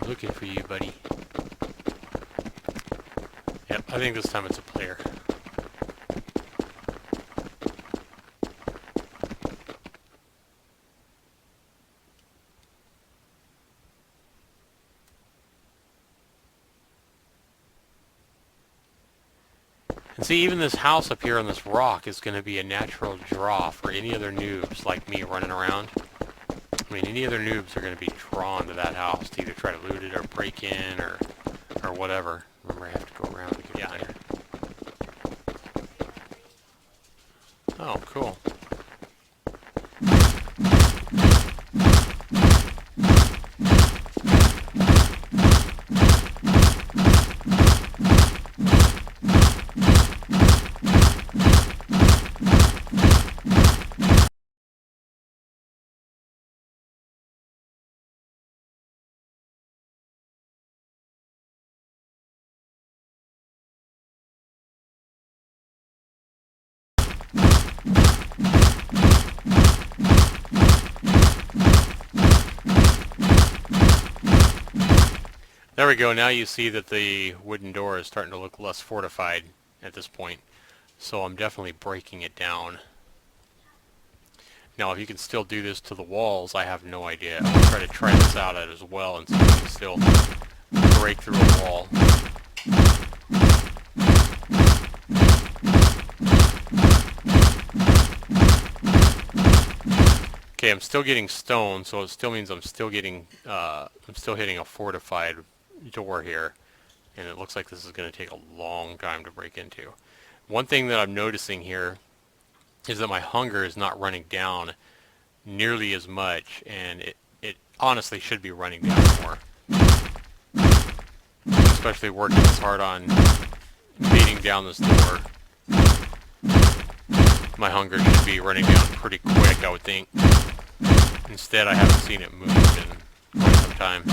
Looking for you, buddy. Yep, I think this time it's a player. And see, even this house up here on this rock is going to be a natural draw for any other noobs like me running around. I mean, any other noobs are going to be drawn to that house to either try to loot it or break in or whatever. Remember, I have to go around to get there. Oh, cool. There we go. Now you see that the wooden door is starting to look less fortified at this point. So I'm definitely breaking it down. Now, if you can still do this to the walls, I have no idea. I'm going to try this out as well and see if you can still break through a wall. Okay, I'm still getting stone, so it still means I'm still hitting a fortified door here, and it looks like this is going to take a long time to break into. One thing that I'm noticing here is that my hunger is not running down nearly as much, and it honestly should be running down more. Especially working as hard on beating down this door. My hunger should be running down pretty quick, I would think. Instead, I haven't seen it move in quite some time.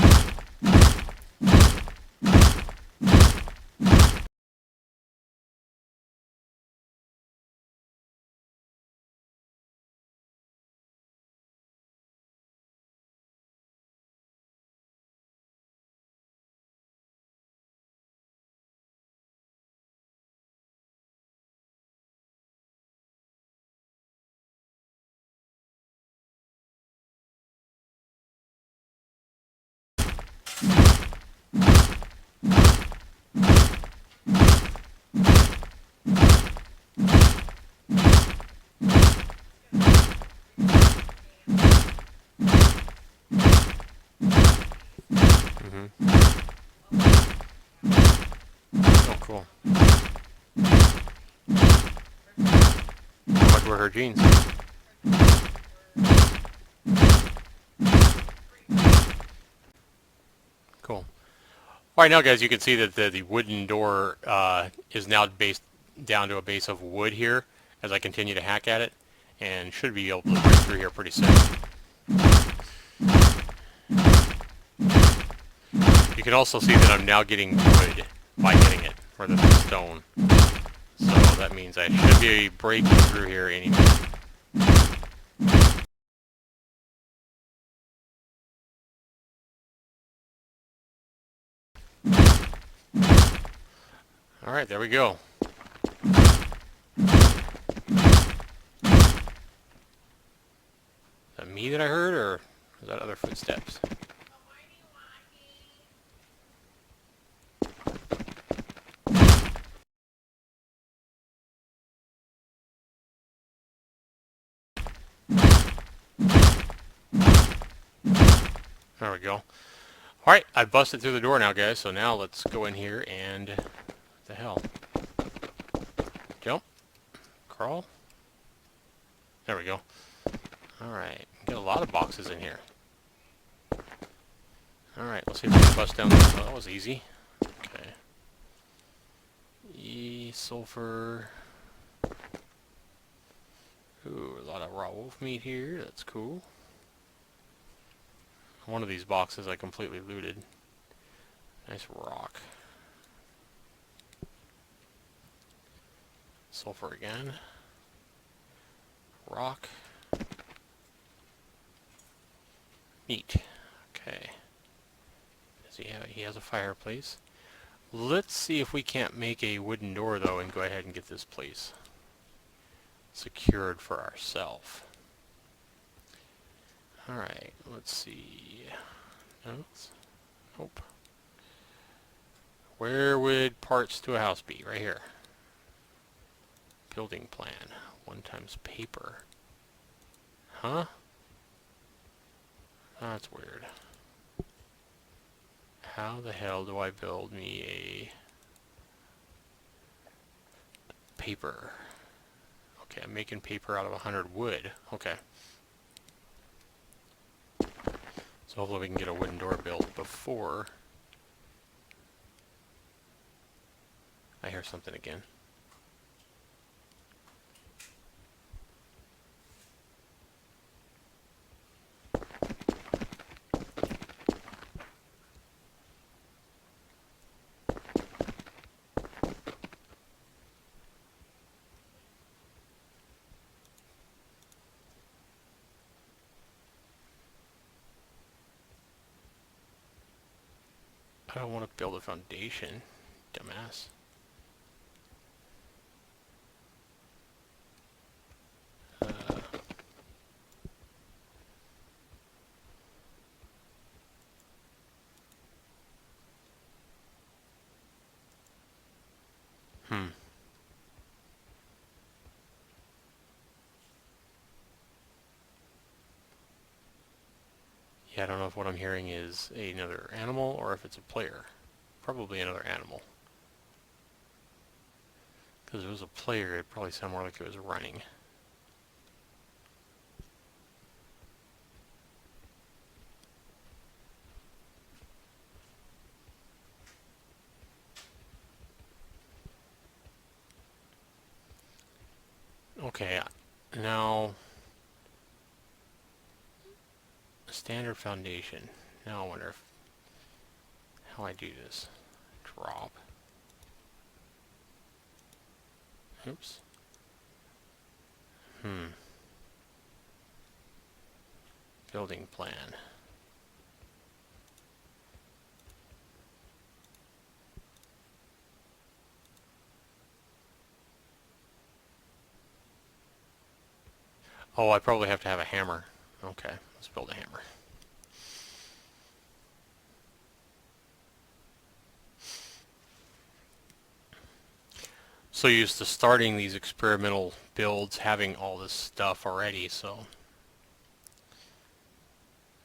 Oh, cool. How much were her jeans? Cool. Alright, now guys, you can see that the wooden door is now based down to a base of wood here as I continue to hack at it, and should be able to break through here pretty soon. You can also see that I'm now getting wood by hitting it rather than stone. So that means I should be breaking through here any minute. Alright, there we go. Is that me that I heard, or is that other footsteps? There we go. Alright, I busted through the door now, guys, so now let's go in here and... what the hell? Jump? Crawl? There we go. Alright, get a lot of boxes in here. Alright, let's see if we can bust down this. Oh, that was easy. Okay. Sulfur. Ooh, a lot of raw wolf meat here. That's cool. One of these boxes I completely looted. Nice rock. Sulfur again. Rock. Meat. Okay. Busy he has a fireplace. Let's see if we can't make a wooden door though and go ahead and get this place secured for ourselves. Alright, let's see. Nope. Where would parts to a house be? Right here. Building plan. 1 times paper. Huh? That's weird. How the hell do I build me a paper? Okay, I'm making paper out of 100 wood. Okay. So hopefully we can get a wooden door built before I hear something again. I don't want to build a foundation, dumbass. Hmm. Yeah, I don't know if what I'm hearing is another animal or if it's a player. Probably another animal. Because if it was a player, it'd probably sound more like it was running. Okay, now standard foundation. Now I wonder how I do this. Drop. Oops. Building plan. Oh, I probably have to have a hammer. Okay, let's build a hammer. So used to starting these experimental builds having all this stuff already, so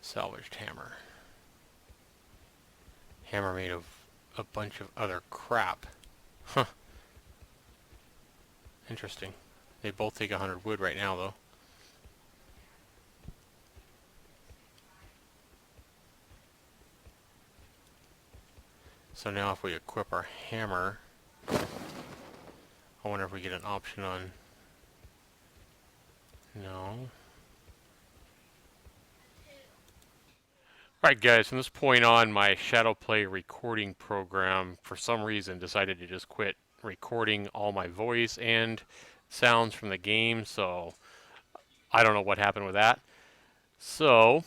salvaged hammer. Hammer made of a bunch of other crap. Huh. Interesting. They both take 100 wood right now, though. So now if we equip our hammer, I wonder if we get an option on... No. Alright guys, from this point on, my Shadowplay recording program, for some reason, decided to just quit recording all my voice and sounds from the game, so I don't know what happened with that. So,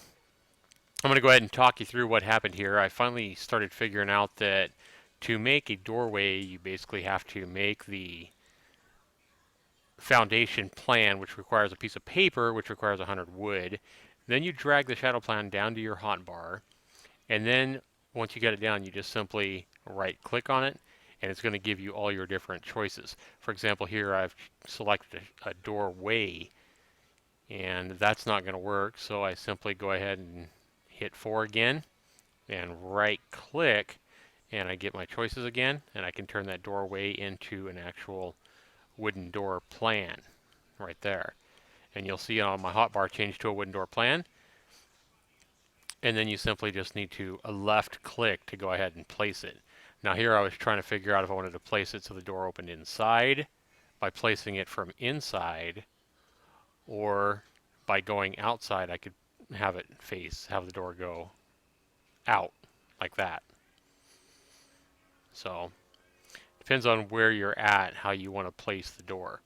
I'm going to go ahead and talk you through what happened here. I finally started figuring out that to make a doorway, you basically have to make the foundation plan, which requires a piece of paper, which requires 100 wood. Then you drag the shadow plan down to your hotbar, and then once you get it down, you just simply right click on it, and it's going to give you all your different choices. For example, here I've selected a doorway, and that's not going to work, so I simply go ahead and hit 4 again, and right click, and I get my choices again, and I can turn that doorway into an actual wooden door plan right there. And you'll see on my hotbar change to a wooden door plan. And then you simply just need to left click to go ahead and place it. Now here I was trying to figure out if I wanted to place it so the door opened inside by placing it from inside, or by going outside I could have the door go out like that. So depends on where you're at, how you want to place the door.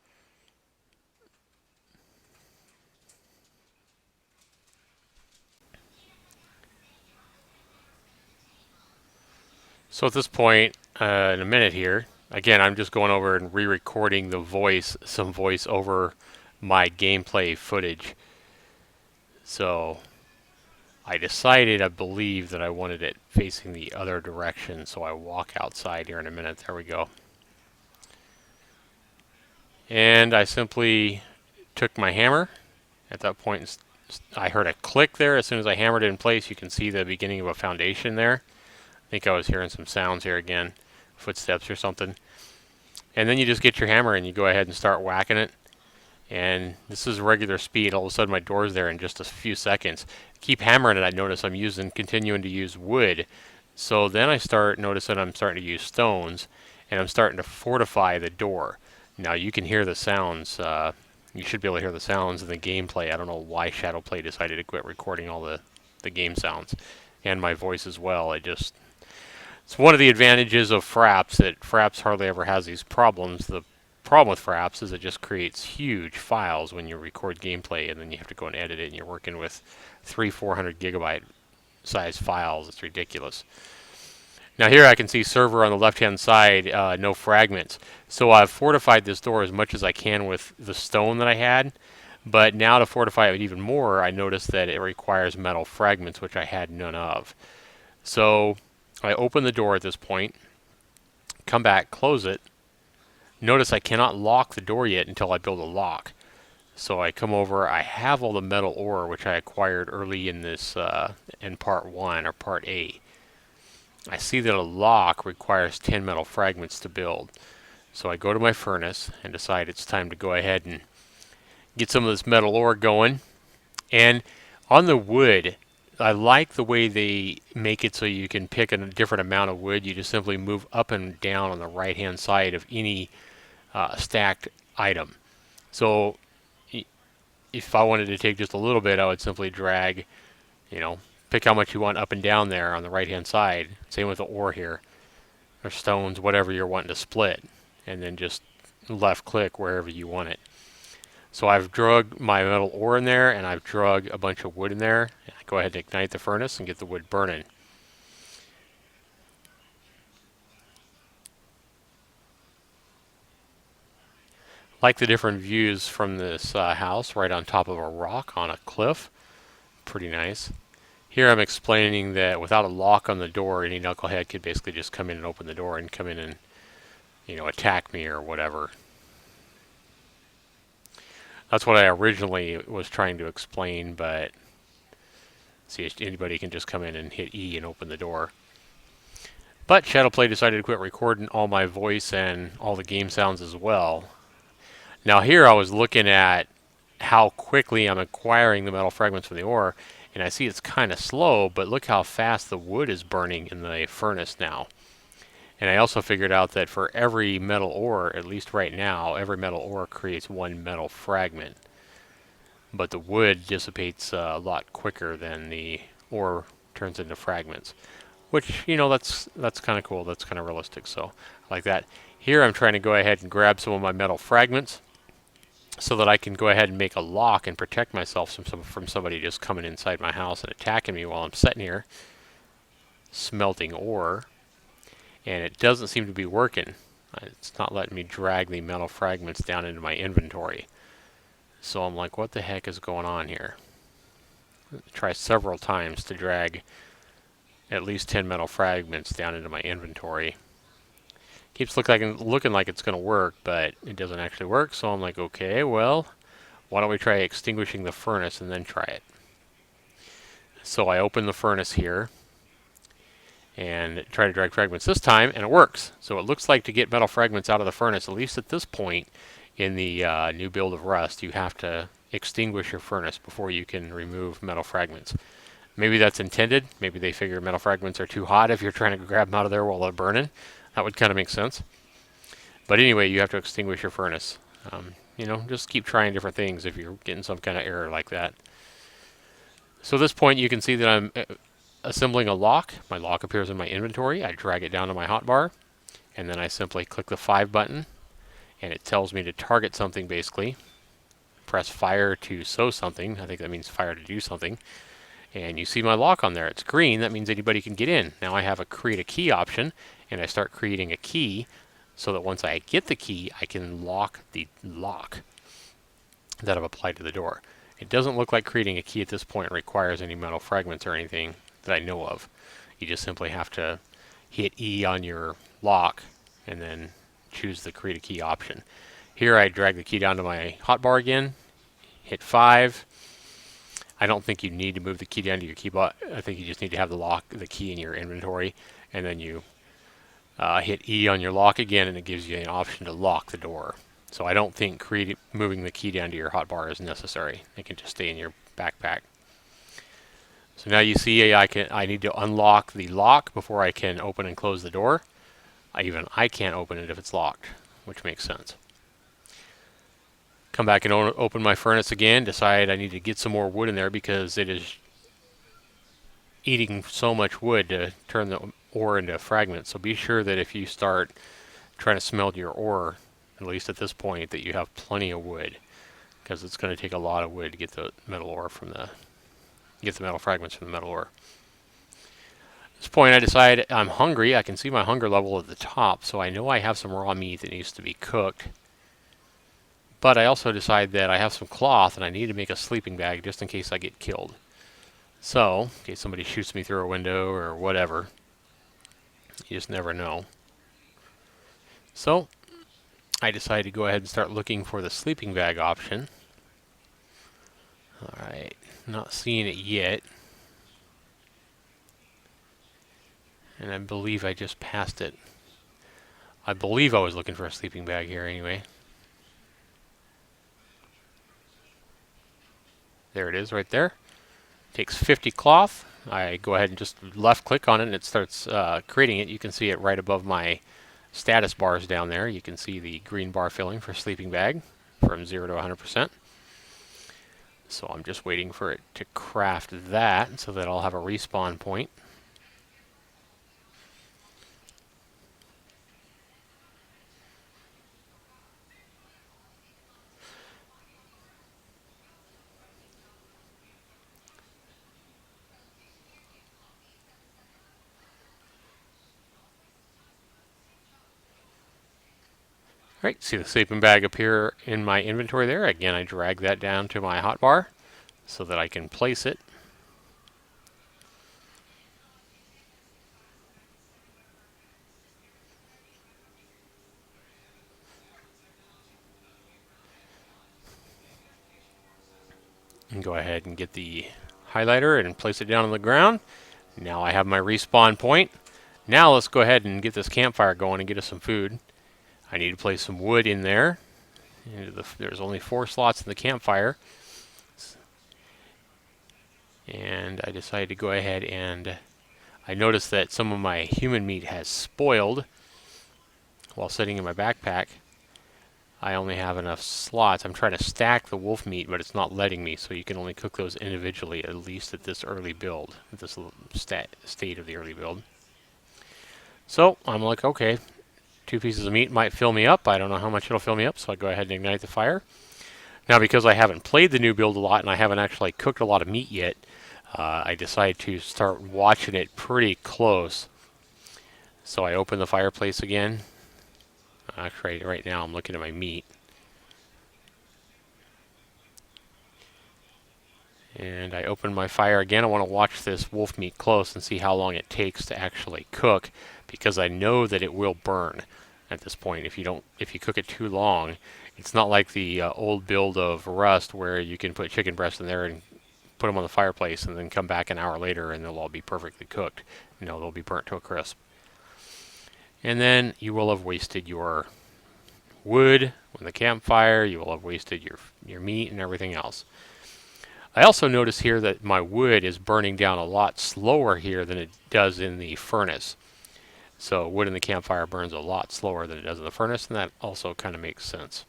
So at this point, in a minute here, again, I'm just going over and re-recording some voice over my gameplay footage. So I decided, I believe, that I wanted it facing the other direction, so I walk outside here in a minute. There we go. And I simply took my hammer. At that point, I heard a click there. As soon as I hammered it in place, you can see the beginning of a foundation there. I think I was hearing some sounds here again, footsteps or something. And then you just get your hammer and you go ahead and start whacking it. And this is regular speed. All of a sudden my door's there in just a few seconds. Keep hammering it. I notice I'm continuing to use wood. So then I start noticing I'm starting to use stones, and I'm starting to fortify the door. Now you can hear the sounds. You should be able to hear the sounds in the gameplay. I don't know why Shadowplay decided to quit recording all the game sounds and my voice as well. It's one of the advantages of Fraps, that Fraps hardly ever has these problems. The problem with Fraps is it just creates huge files when you record gameplay, and then you have to go and edit it, and you're working with 400 gigabyte size files. It's ridiculous. Now here I can see server on the left hand side, no fragments. So I've fortified this door as much as I can with the stone that I had, but now to fortify it even more, I noticed that it requires metal fragments, which I had none of. So I open the door at this point, come back, close it. Notice I cannot lock the door yet until I build a lock. So I come over, I have all the metal ore, which I acquired early in this, in part 1, or part A. I see that a lock requires 10 metal fragments to build. So I go to my furnace and decide it's time to go ahead and get some of this metal ore going. And on the wood, I like the way they make it so you can pick a different amount of wood. You just simply move up and down on the right hand side of any stacked item. So if I wanted to take just a little bit, I would simply drag, pick how much you want up and down there on the right hand side. Same with the ore here, or stones, whatever you're wanting to split, and then just left click wherever you want it. So I've drug my metal ore in there, and I've drug a bunch of wood in there. I go ahead and ignite the furnace and get the wood burning. Like the different views from this house right on top of a rock on a cliff. Pretty nice. Here I'm explaining that without a lock on the door, any knucklehead could basically just come in and open the door and come in and, attack me or whatever. That's what I originally was trying to explain, but see, anybody can just come in and hit E and open the door. But Shadowplay decided to quit recording all my voice and all the game sounds as well. Now here I was looking at how quickly I'm acquiring the metal fragments from the ore, and I see it's kind of slow, but look how fast the wood is burning in the furnace now. And I also figured out that for every metal ore, at least right now, every metal ore creates one metal fragment. But the wood dissipates a lot quicker than the ore turns into fragments. Which, that's kind of cool. That's kind of realistic, so I like that. Here I'm trying to go ahead and grab some of my metal fragments so that I can go ahead and make a lock and protect myself from somebody just coming inside my house and attacking me while I'm sitting here smelting ore. And it doesn't seem to be working. It's not letting me drag the metal fragments down into my inventory. So I'm like, what the heck is going on here? Try several times to drag at least 10 metal fragments down into my inventory. Keeps looking like it's going to work, but it doesn't actually work. So I'm like, okay, well, why don't we try extinguishing the furnace and then try it? So I open the furnace here and try to drag fragments this time, and it works. So it looks like to get metal fragments out of the furnace, at least at this point in the new build of Rust, you have to extinguish your furnace before you can remove metal fragments. Maybe that's intended. Maybe they figure metal fragments are too hot if you're trying to grab them out of there while they're burning. That would kind of make sense. But anyway, you have to extinguish your furnace. Just keep trying different things if you're getting some kind of error like that. So at this point, you can see that I'm assembling a lock. My lock appears in my inventory. I drag it down to my hotbar, and then I simply click the 5 button, and it tells me to target something basically. Press fire to sew something. I think that means fire to do something. And you see my lock on there. It's green. That means anybody can get in. Now I have a create a key option, and I start creating a key so that once I get the key, I can lock the lock that I've applied to the door. It doesn't look like creating a key at this point requires any metal fragments or anything that I know of. You just simply have to hit E on your lock and then choose the create a key option. Here I drag the key down to my hotbar again, hit 5. I don't think you need to move the key down to your keyboard. I think you just need to have the key in your inventory, and then you hit E on your lock again, and it gives you an option to lock the door. So I don't think moving the key down to your hotbar is necessary. It can just stay in your backpack. So now you see I need to unlock the lock before I can open and close the door. I can't open it if it's locked, which makes sense. Come back and open my furnace again, decide I need to get some more wood in there because it is eating so much wood to turn the ore into fragments. So be sure that if you start trying to smelt your ore, at least at this point, that you have plenty of wood, because it's going to take a lot of wood to get the metal ore get the metal fragments from the metal ore. At this point I decide I'm hungry. I can see my hunger level at the top, so I know I have some raw meat that needs to be cooked. But I also decide that I have some cloth and I need to make a sleeping bag just in case I get killed. So, in case somebody shoots me through a window or whatever, you just never know. So, I decide to go ahead and start looking for the sleeping bag option. Alright, not seeing it yet. And I believe I just passed it. I believe I was looking for a sleeping bag here anyway. There it is right there. Takes 50 cloth. I go ahead and just left click on it and it starts creating it. You can see it right above my status bars down there. You can see the green bar filling for sleeping bag from 0 to 100%. So I'm just waiting for it to craft that so that I'll have a respawn point. Alright, see the sleeping bag appear in my inventory there. Again, I drag that down to my hotbar so that I can place it. And go ahead and get the highlighter and place it down on the ground. Now I have my respawn point. Now let's go ahead and get this campfire going and get us some food. I need to place some wood in there. There's only 4 slots in the campfire. And I decided to go ahead and I noticed that some of my human meat has spoiled while sitting in my backpack. I only have enough slots. I'm trying to stack the wolf meat, but it's not letting me, so you can only cook those individually, at least at this early build, at this state of the early build. So I'm like, okay, 2 pieces of meat might fill me up. I don't know how much it'll fill me up, so I go ahead and ignite the fire. Now, because I haven't played the new build a lot and I haven't actually cooked a lot of meat yet, I decided to start watching it pretty close. So I open the fireplace again. Actually, right now I'm looking at my meat. And I open my fire again. I want to watch this wolf meat close and see how long it takes to actually cook, because I know that it will burn at this point if you cook it too long. It's not like the old build of Rust where you can put chicken breasts in there and put them on the fireplace and then come back an hour later and they'll all be perfectly cooked. No, they'll be burnt to a crisp. And then you will have wasted your wood on the campfire. You will have wasted your meat and everything else. I also notice here that my wood is burning down a lot slower here than it does in the furnace. So wood in the campfire burns a lot slower than it does in the furnace, and that also kind of makes sense.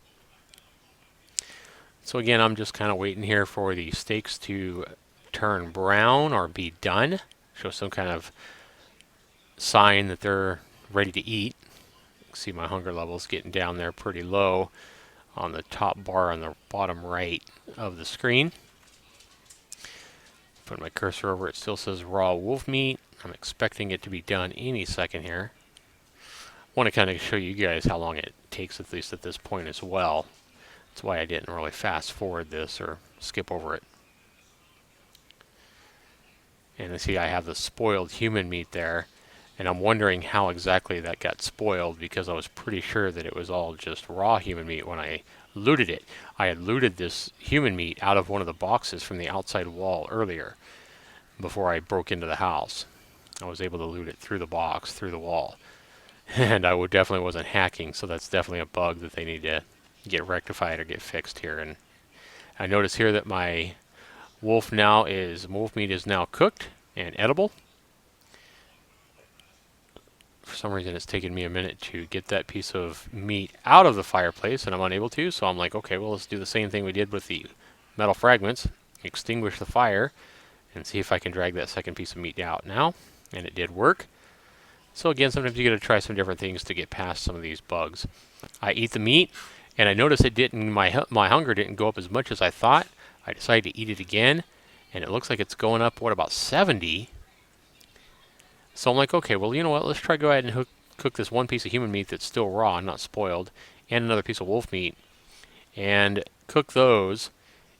So again, I'm just kind of waiting here for the steaks to turn brown or be done. Show some kind of sign that they're ready to eat. You can see my hunger levels getting down there pretty low on the top bar on the bottom right of the screen. Put my cursor over it, still says raw wolf meat. I'm expecting it to be done any second here. Want to kind of show you guys how long it takes, at least at this point as well. That's why I didn't really fast forward this or skip over it. And you see I have the spoiled human meat there, and I'm wondering how exactly that got spoiled, because I was pretty sure that it was all just raw human meat when I looted it. I had looted this human meat out of one of the boxes from the outside wall earlier before I broke into the house. I was able to loot it through the box, through the wall. And I definitely wasn't hacking, so that's definitely a bug that they need to get rectified or get fixed here. And I notice here that my wolf meat is now cooked and edible. For some reason it's taken me a minute to get that piece of meat out of the fireplace, and I'm unable to, so I'm like, okay, well, let's do the same thing we did with the metal fragments. Extinguish the fire and see if I can drag that second piece of meat out now. And it did work. So again, sometimes you got to try some different things to get past some of these bugs. I eat the meat, and I noticed it didn't. My hunger didn't go up as much as I thought. I decided to eat it again, and it looks like it's going up, what, about 70? So I'm like, okay, well, you know what? Let's go ahead and cook this one piece of human meat that's still raw, not spoiled, and another piece of wolf meat, and cook those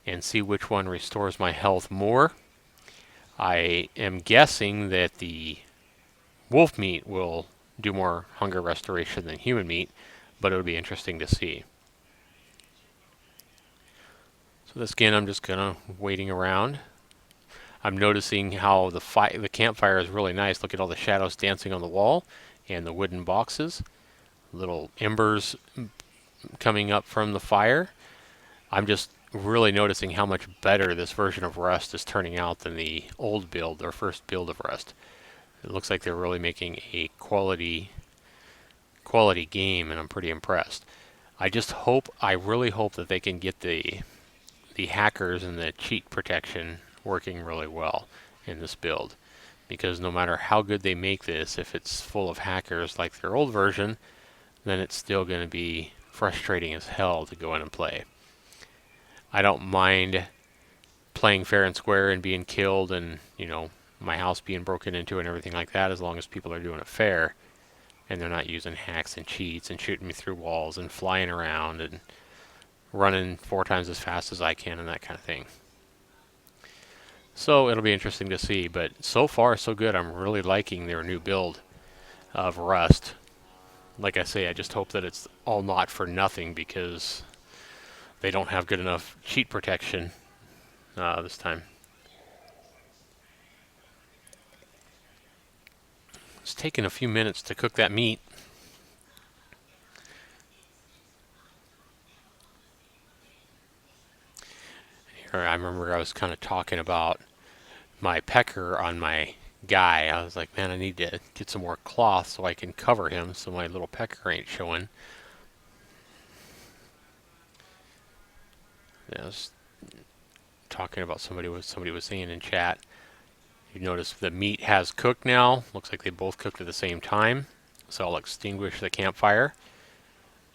and see which one restores my health more. I am guessing that the wolf meat will do more hunger restoration than human meat, but it would be interesting to see. So this again, I'm just gonna waiting around. I'm noticing how the campfire is really nice. Look at all the shadows dancing on the wall and the wooden boxes. Little embers coming up from the fire. I'm just really noticing how much better this version of Rust is turning out than the old build, or first build of Rust. It looks like they're really making a quality game, and I'm pretty impressed. I really hope that they can get the hackers and the cheat protection working really well in this build, because no matter how good they make this, if it's full of hackers like their old version, then it's still going to be frustrating as hell to go in and play. I don't mind playing fair and square and being killed and, my house being broken into and everything like that, as long as people are doing it fair and they're not using hacks and cheats and shooting me through walls and flying around and running 4 times as fast as I can and that kind of thing. So it'll be interesting to see, but so far so good. I'm really liking their new build of Rust. Like I say, I just hope that it's all not for nothing, because they don't have good enough cheat protection this time. It's taken a few minutes to cook that meat. Here, I remember I was kind of talking about my pecker on my guy. I was like, man, I need to get some more cloth so I can cover him so my little pecker ain't showing. I was talking about somebody was saying in chat. You notice the meat has cooked now. Looks like they both cooked at the same time. So I'll extinguish the campfire,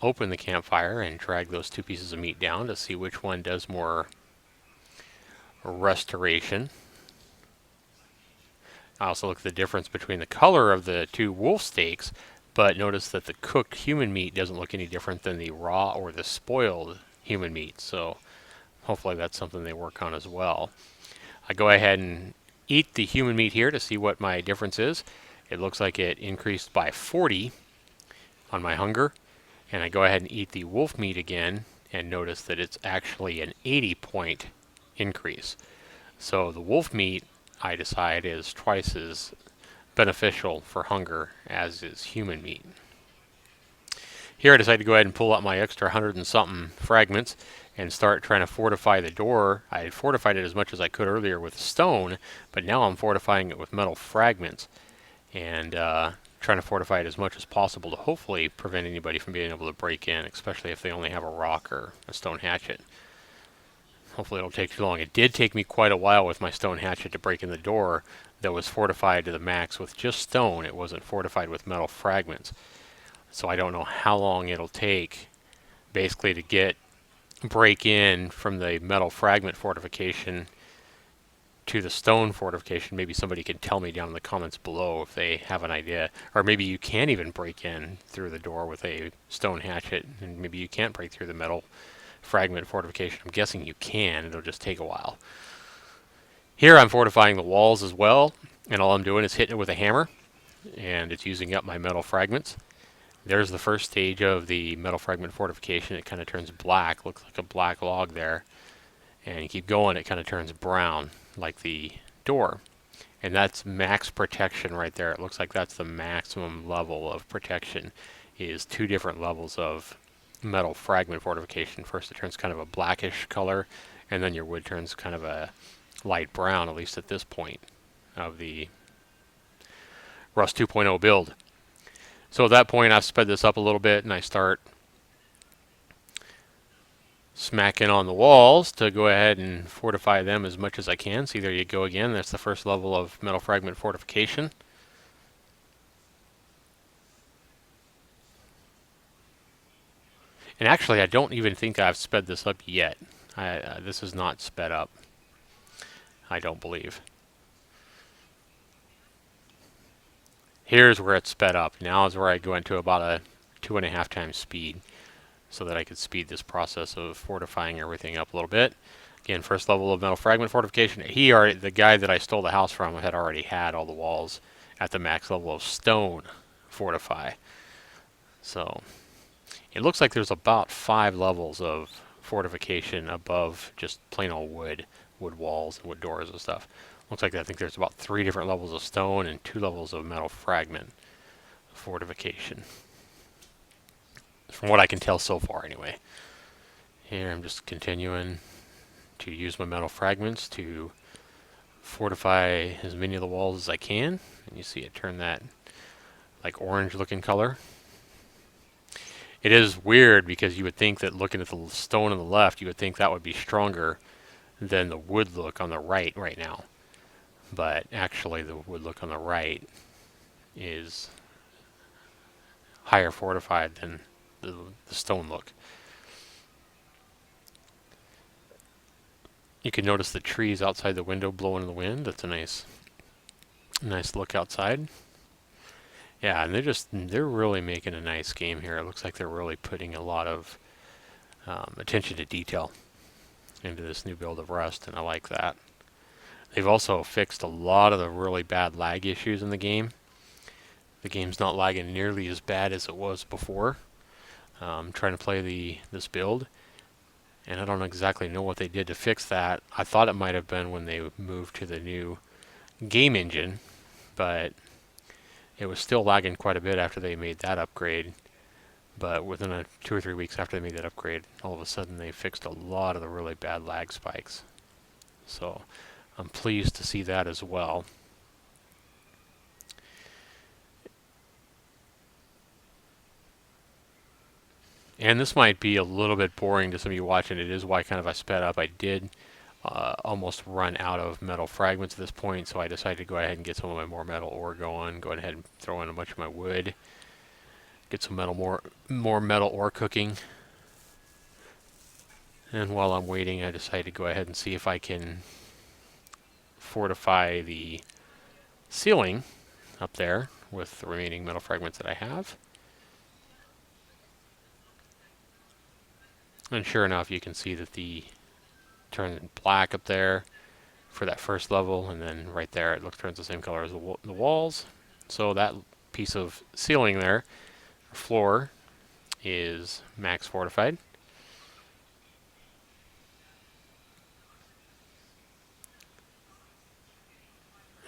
open the campfire, and drag those 2 pieces of meat down to see which one does more restoration. I also look at the difference between the color of the 2 wolf steaks, but notice that the cooked human meat doesn't look any different than the raw or the spoiled human meat. So hopefully that's something they work on as well. I go ahead and eat the human meat here to see what my difference is. It looks like it increased by 40 on my hunger. And I go ahead and eat the wolf meat again and notice that it's actually an 80-point increase. So the wolf meat, I decide, is twice as beneficial for hunger as is human meat. Here I decided to go ahead and pull out my extra 100 and something fragments and start trying to fortify the door. I had fortified it as much as I could earlier with stone, but now I'm fortifying it with metal fragments and trying to fortify it as much as possible to hopefully prevent anybody from being able to break in, especially if they only have a rock or a stone hatchet. Hopefully it won't take too long. It did take me quite a while with my stone hatchet to break in the door that was fortified to the max with just stone. It wasn't fortified with metal fragments. So I don't know how long it'll take basically to break in from the metal fragment fortification to the stone fortification. Maybe somebody can tell me down in the comments below if they have an idea. Or maybe you can even break in through the door with a stone hatchet, and maybe you can't break through the metal fragment fortification. I'm guessing you can. It'll just take a while. Here I'm fortifying the walls as well, and all I'm doing is hitting it with a hammer, and it's using up my metal fragments. There's the first stage of the metal fragment fortification. It kind of turns black, looks like a black log there. And you keep going, it kind of turns brown, like the door. And that's max protection right there. It looks like that's the maximum level of protection, is 2 different levels of metal fragment fortification. First it turns kind of a blackish color, and then your wood turns kind of a light brown, at least at this point of the Rust 2.0 build. So at that point I've sped this up a little bit, and I start smacking on the walls to go ahead and fortify them as much as I can. See, there you go again. That's the first level of metal fragment fortification. And actually, I don't even think I've sped this up yet. This is not sped up, I don't believe. Here's where it's sped up. Now is where I go into about a 2.5 times speed, so that I could speed this process of fortifying everything up a little bit. Again, first level of metal fragment fortification. The guy that I stole the house from had already had all the walls at the max level of stone fortify. So it looks like there's about 5 levels of fortification above just plain old wood walls and wood doors and stuff. Looks like I think there's about 3 different levels of stone and 2 levels of metal fragment fortification, from what I can tell so far anyway. Here I'm just continuing to use my metal fragments to fortify as many of the walls as I can. And you see it turn that like orange looking color. It is weird because you would think that looking at the stone on the left, you would think that would be stronger than the wood look on the right now. But actually the wood look on the right is higher fortified than the stone look. You can notice the trees outside the window blowing in the wind. That's a nice look outside. Yeah, and they're really making a nice game here. It looks like they're really putting a lot of attention to detail into this new build of Rust, and I like that. They've also fixed a lot of the really bad lag issues in the game. The game's not lagging nearly as bad as it was before. I'm trying to play this build, and I don't exactly know what they did to fix that. I thought it might have been when they moved to the new game engine, but it was still lagging quite a bit after they made that upgrade. But within 2 or 3 weeks after they made that upgrade, all of a sudden they fixed a lot of the really bad lag spikes. So I'm pleased to see that as well. And this might be a little bit boring to some of you watching. It is why kind of I sped up. I did almost run out of metal fragments at this point, so I decided to go ahead and get some of my more metal ore going. Go ahead and throw in a bunch of my wood. Get some more metal ore cooking. And while I'm waiting, I decided to go ahead and see if I can fortify the ceiling up there with the remaining metal fragments that I have. And sure enough, you can see that the turns black up there for that first level, and then right there it turns the same color as the walls. So that piece of ceiling there, floor, is max fortified.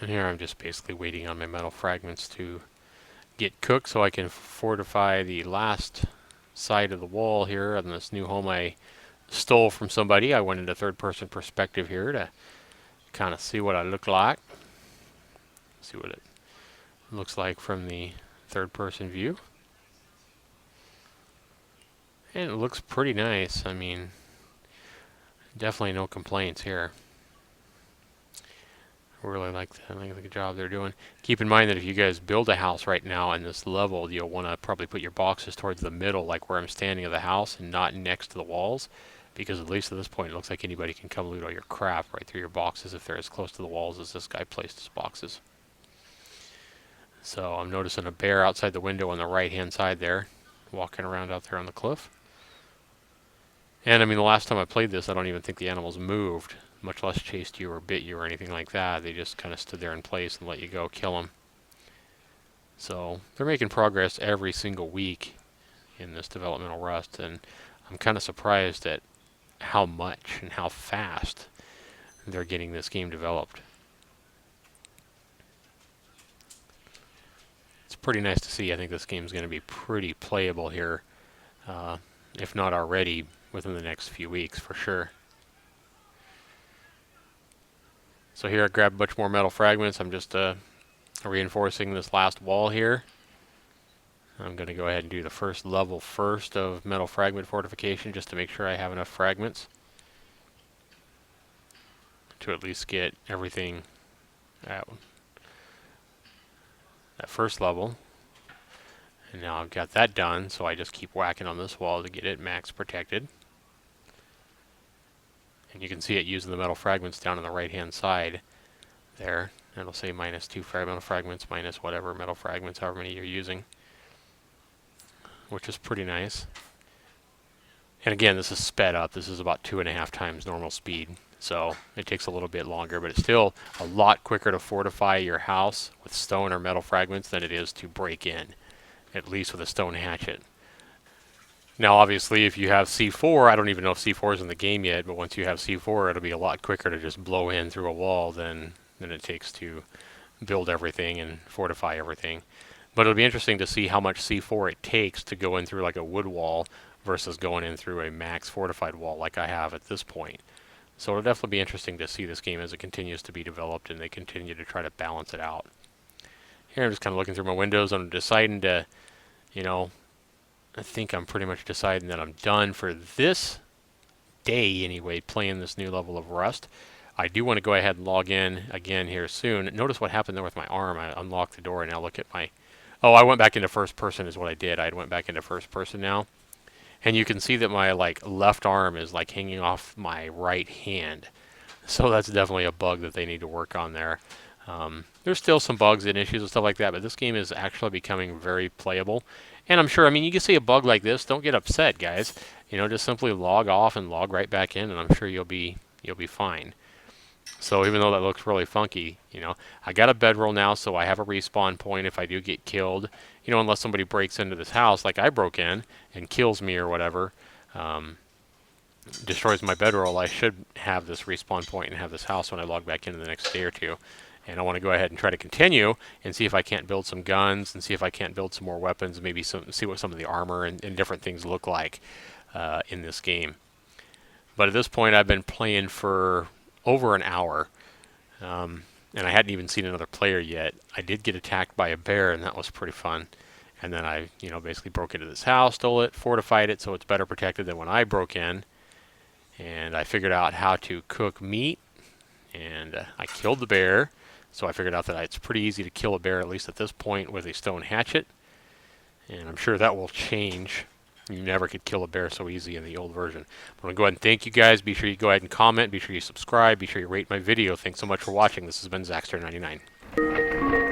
And here I'm just basically waiting on my metal fragments to get cooked so I can fortify the last side of the wall here on this new home I stole from somebody. I went into third-person perspective here to kind of see what I look like. See what it looks like from the third-person view. And it looks pretty nice. I mean, definitely no complaints here. I really like the job they're doing. Keep in mind that if you guys build a house right now in this level, you'll want to probably put your boxes towards the middle, like where I'm standing of the house, and not next to the walls, because at least at this point it looks like anybody can come loot all your crap right through your boxes if they're as close to the walls as this guy placed his boxes. So I'm noticing a bear outside the window on the right hand side there, walking around out there on the cliff. And I mean, the last time I played this, I don't even think the animals moved, much less chased you or bit you or anything like that. They just kind of stood there in place and let you go kill them. So they're making progress every single week in this developmental Rust, and I'm kind of surprised at how much and how fast they're getting this game developed. It's pretty nice to see. I think this game's going to be pretty playable here, if not already within the next few weeks for sure. So here I grabbed a bunch more metal fragments. I'm just reinforcing this last wall here. I'm going to go ahead and do the first level first of metal fragment fortification just to make sure I have enough fragments to at least get everything at that first level. And now I've got that done, so I just keep whacking on this wall to get it max protected. And you can see it using the metal fragments down on the right hand side there. It'll say -2 metal fragments, minus whatever metal fragments, however many you're using, which is pretty nice. And again, this is sped up. This is about 2.5 times normal speed, so it takes a little bit longer, but it's still a lot quicker to fortify your house with stone or metal fragments than it is to break in, at least with a stone hatchet. Now obviously if you have C4, I don't even know if C4 is in the game yet, but once you have C4 it'll be a lot quicker to just blow in through a wall than it takes to build everything and fortify everything. But it'll be interesting to see how much C4 it takes to go in through like a wood wall versus going in through a max fortified wall like I have at this point. So it'll definitely be interesting to see this game as it continues to be developed and they continue to try to balance it out. Here I'm just kind of looking through my windows. I'm deciding to, you know, I think I'm pretty much deciding that I'm done for this day anyway, playing this new level of Rust. I do want to go ahead and log in again here soon. Notice what happened there with my arm. I unlocked the door and now look at my... Oh, I went back into first person is what I did. I went back into first person now. And you can see that my left arm is hanging off my right hand. So that's definitely a bug that they need to work on there. There's still some bugs and issues and stuff like that, but this game is actually becoming very playable. And I'm sure, I mean, you can see a bug like this, don't get upset, guys. You know, just simply log off and log right back in, and I'm sure you'll be fine. So even though that looks really funky, you know, I got a bedroll now, so I have a respawn point if I do get killed. You know, unless somebody breaks into this house like I broke in and kills me or whatever, destroys my bedroll, I should have this respawn point and have this house when I log back into the next day or two. And I want to go ahead and try to continue and see if I can't build some guns and see if I can't build some more weapons, maybe see what some of the armor and different things look like in this game. But at this point, I've been playing for over an hour, and I hadn't even seen another player yet. I did get attacked by a bear, and that was pretty fun. And then I, you know, basically broke into this house, stole it, fortified it so it's better protected than when I broke in. And I figured out how to cook meat, and I killed the bear. So I figured out that it's pretty easy to kill a bear, at least at this point, with a stone hatchet. And I'm sure that will change. You never could kill a bear so easy in the old version. I'm going to go ahead and thank you guys. Be sure you go ahead and comment. Be sure you subscribe. Be sure you rate my video. Thanks so much for watching. This has been Zaxter99.